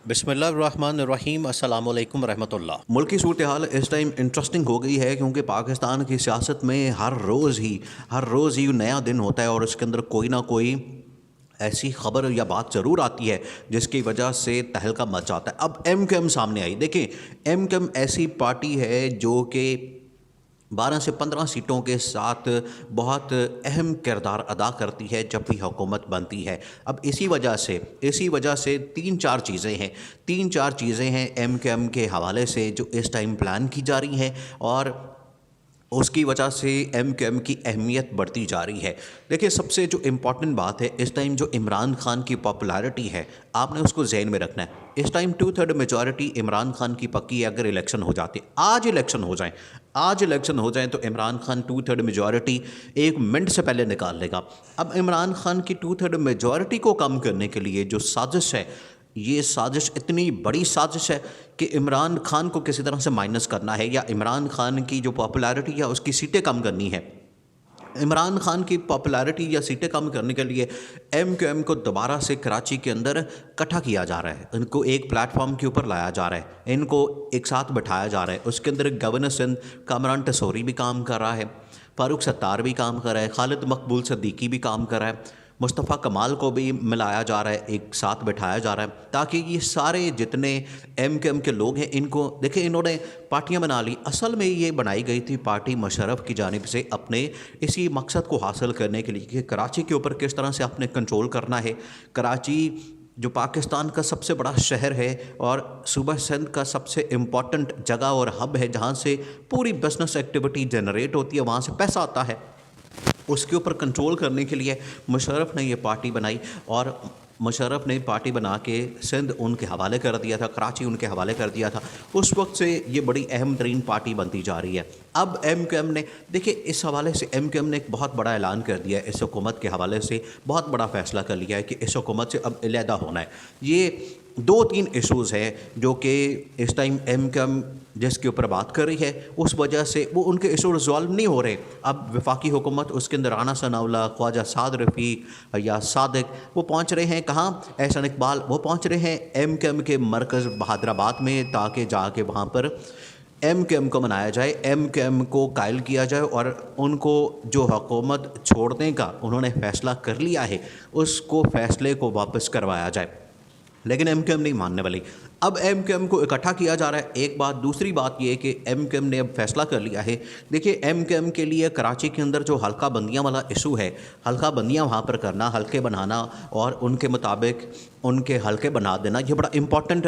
بسم اللہ الرحمن الرحیم، السلام علیکم ورحمۃ اللہ۔ ملکی صورتحال اس ٹائم انٹرسٹنگ ہو گئی ہے کیونکہ پاکستان کی سیاست میں ہر روز ہی نیا دن ہوتا ہے اور اس کے اندر کوئی نہ کوئی ایسی خبر یا بات ضرور آتی ہے جس کی وجہ سے تہلکہ مچ جاتا ہے۔ اب ایم کیو ایم سامنے آئی، دیکھیں ایم کیو ایم ایسی پارٹی ہے جو کہ 12 سے 15 سیٹوں کے ساتھ بہت اہم کردار ادا کرتی ہے جب بھی حکومت بنتی ہے۔ اب اسی وجہ سے تین چار چیزیں ہیں ایم کیو ایم کے حوالے سے جو اس ٹائم پلان کی جا رہی ہیں اور اس کی وجہ سے ایم کیو ایم کی اہمیت بڑھتی جا رہی ہے۔ دیکھیں سب سے جو امپورٹنٹ بات ہے اس ٹائم جو عمران خان کی پاپولیرٹی ہے، آپ نے اس کو ذہن میں رکھنا ہے۔ اس ٹائم 2/3 میجورٹی عمران خان کی پکی ہے۔ اگر الیکشن ہو جاتے، آج الیکشن ہو جائیں تو عمران خان 2/3 میجورٹی 1 منٹ سے پہلے نکال لے گا۔ اب عمران خان کی 2/3 میجورٹی کو کم کرنے کے لیے جو سازش ہے، یہ سازش اتنی بڑی سازش ہے کہ عمران خان کو کسی طرح سے مائنس کرنا ہے یا عمران خان کی جو پاپولیرٹی یا اس کی سیٹیں کم کرنی ہے۔ عمران خان کی پاپولیرٹی یا سیٹیں کم کرنے کے لیے ایم کیو ایم کو دوبارہ سے کراچی کے اندر اکٹھا کیا جا رہا ہے، ان کو ایک پلیٹ فارم کے اوپر لایا جا رہا ہے، ان کو ایک ساتھ بٹھایا جا رہا ہے۔ اس کے اندر گورنر سندھ کامران ٹسوری بھی کام کر رہا ہے، فاروق ستار بھی کام کر رہا ہے، خالد مقبول صدیقی بھی کام کر رہا ہے، مصطفیٰ کمال کو بھی ملایا جا رہا ہے، ایک ساتھ بٹھایا جا رہا ہے تاکہ یہ سارے جتنے ایم کیو ایم کے لوگ ہیں ان کو دیکھیں، انہوں نے پارٹیاں بنا لی۔ اصل میں یہ بنائی گئی تھی پارٹی مشرف کی جانب سے اپنے اسی مقصد کو حاصل کرنے کے لیے کہ کراچی کے اوپر کس طرح سے آپ نے کنٹرول کرنا ہے۔ کراچی جو پاکستان کا سب سے بڑا شہر ہے اور صوبہ سندھ کا سب سے امپورٹنٹ جگہ اور ہب ہے جہاں سے پوری بزنس ایکٹیویٹی جنریٹ ہوتی ہے، وہاں سے پیسہ آتا ہے، اس کے اوپر کنٹرول کرنے کے لیے مشرف نے یہ پارٹی بنائی اور مشرف نے پارٹی بنا کے سندھ ان کے حوالے کر دیا تھا، کراچی ان کے حوالے کر دیا تھا۔ اس وقت سے یہ بڑی اہم ترین پارٹی بنتی جا رہی ہے۔ اب ایم کیو ایم نے دیکھیں اس حوالے سے ایم کیو ایم نے ایک بہت بڑا اعلان کر دیا ہے، اس حکومت کے حوالے سے بہت بڑا فیصلہ کر لیا ہے کہ اس حکومت سے اب علیحدہ ہونا ہے۔ یہ 2-3 ایشوز ہیں جو کہ اس ٹائم ایم کیو ایم جس کے اوپر بات کر رہی ہے، اس وجہ سے وہ ان کے ایشو ریزالو نہیں ہو رہے۔ اب وفاقی حکومت، اس کے اندر رانا ثناء اللہ، خواجہ سعد رفیق یا صادق، وہ پہنچ رہے ہیں کہاں؟ احسن اقبال، وہ پہنچ رہے ہیں ایم کیو ایم کے مرکز بہادر آباد میں تاکہ جا کے وہاں پر ایم کیو ایم کو منایا جائے، ایم کیو ایم کو قائل کیا جائے اور ان کو جو حکومت چھوڑنے کا انہوں نے فیصلہ کر لیا ہے اس کو فیصلے کو واپس کروایا جائے۔ لیکن ایم کیو ایم نہیں ماننے والی۔ اب ایم کیو ایم کو اکٹھا کیا جا رہا ہے، ایک بات۔ دوسری بات یہ کہ ایم کیو ایم نے اب فیصلہ کر لیا ہے، دیکھیے ایم کیو ایم کے لیے کراچی کے اندر جو حلقہ بندیاں والا ایشو ہے، حلقہ بندیاں وہاں پر کرنا، حلقے بنانا اور ان کے مطابق ان کے حلقے بنا دینا، یہ بڑا امپورٹنٹ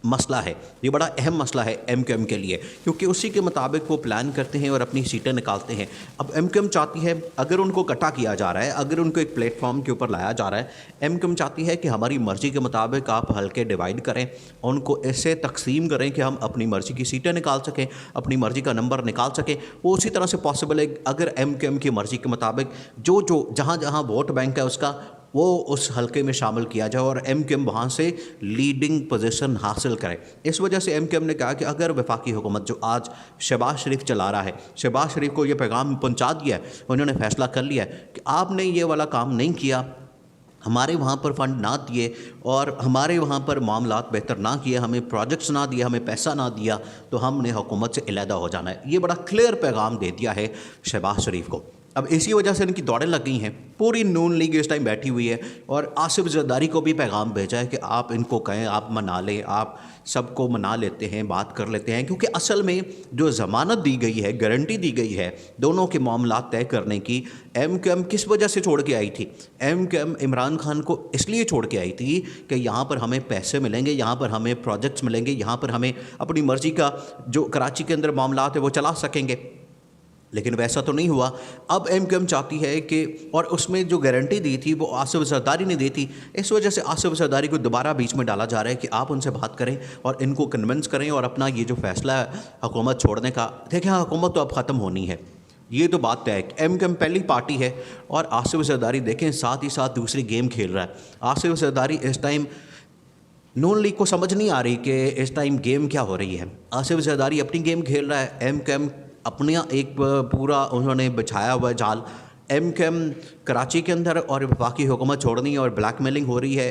مسئلہ ہے، یہ بڑا اہم مسئلہ ہے ایم کیو ایم کے لیے، کیونکہ اسی کے مطابق وہ پلان کرتے ہیں اور اپنی سیٹیں نکالتے ہیں۔ اب ایم کیو ایم چاہتی ہے اگر ان کو اکٹھا کیا جا رہا ہے، اگر ان کو ایک پلیٹ فارم کے اوپر لایا جا رہا ہے، ایم کیو ایم چاہتی ہے کہ ہماری مرضی کے مطابق آپ حلقے ڈیوائیڈ کریں، ان کو ایسے تقسیم کریں کہ ہم اپنی مرضی کی سیٹیں نکال سکیں، اپنی مرضی کا نمبر نکال سکیں۔ وہ اسی طرح سے پاسبل ہے اگر ایم کیو ایم کی مرضی کے مطابق جو جہاں ووٹ بینک ہے اس کا، وہ اس حلقے میں شامل کیا جائے اور ایم کیو ایم وہاں سے لیڈنگ پوزیشن حاصل کرے۔ اس وجہ سے ایم کیو ایم نے کہا کہ اگر وفاقی حکومت جو آج شہباز شریف چلا رہا ہے، شہباز شریف کو یہ پیغام پہنچا دیا ہے، انہوں نے فیصلہ کر لیا ہے کہ آپ نے یہ والا کام نہیں کیا، ہمارے وہاں پر فنڈ نہ دیے اور ہمارے وہاں پر معاملات بہتر نہ کیے، ہمیں پروجیکٹس نہ دیا، ہمیں پیسہ نہ دیا، تو ہم نے حکومت سے علیحدہ ہو جانا ہے۔ یہ بڑا کلیئر پیغام دے دیا ہے شہباز شریف کو۔ اب اسی وجہ سے ان کی دوڑیں لگ گئی ہیں، پوری نون لیگ اس ٹائم بیٹھی ہوئی ہے اور آصف زرداری کو بھی پیغام بھیجا ہے کہ آپ ان کو کہیں، آپ منا لیں، آپ سب کو منا لیتے ہیں، بات کر لیتے ہیں، کیونکہ اصل میں جو ضمانت دی گئی ہے، گارنٹی دی گئی ہے دونوں کے معاملات طے کرنے کی، ایم کیو ایم کس وجہ سے چھوڑ کے آئی تھی؟ M Q M Imran Khan کو اس لیے چھوڑ کے آئی تھی کہ یہاں پر ہمیں پیسے ملیں گے، یہاں پر ہمیں پروجیکٹس ملیں گے، یہاں پر ہمیں اپنی مرضی کا جو کراچی کے اندر معاملات ہیں وہ چلا سکیں گے، لیکن ویسا تو نہیں ہوا۔ اب ایم کیو ایم چاہتی ہے کہ، اور اس میں جو گارنٹی دی تھی وہ آصف زرداری نے دی تھی، اس وجہ سے آصف زرداری کو دوبارہ بیچ میں ڈالا جا رہا ہے کہ آپ ان سے بات کریں اور ان کو کنونس کریں اور اپنا یہ جو فیصلہ ہے حکومت چھوڑنے کا، دیکھیں حکومت تو اب ختم ہونی ہے، یہ تو بات طے ہے۔ ایم کیو ایم پہلی پارٹی ہے اور آصف زرداری دیکھیں ساتھ ہی ساتھ دوسری گیم کھیل رہا ہے۔ آصف زرداری اس ٹائم نون لیگ کو سمجھ نہیں آ رہی کہ اس ٹائم گیم کیا ہو رہی ہے۔ آصف زرداری اپنی گیم کھیل رہا ہے، ایم کیو ایم اپنا ایک پورا انہوں نے بچھایا ہوا جال۔ ایم کیو ایم کراچی کے اندر اور وفاقی حکومت چھوڑنی اور بلیک میلنگ ہو رہی ہے،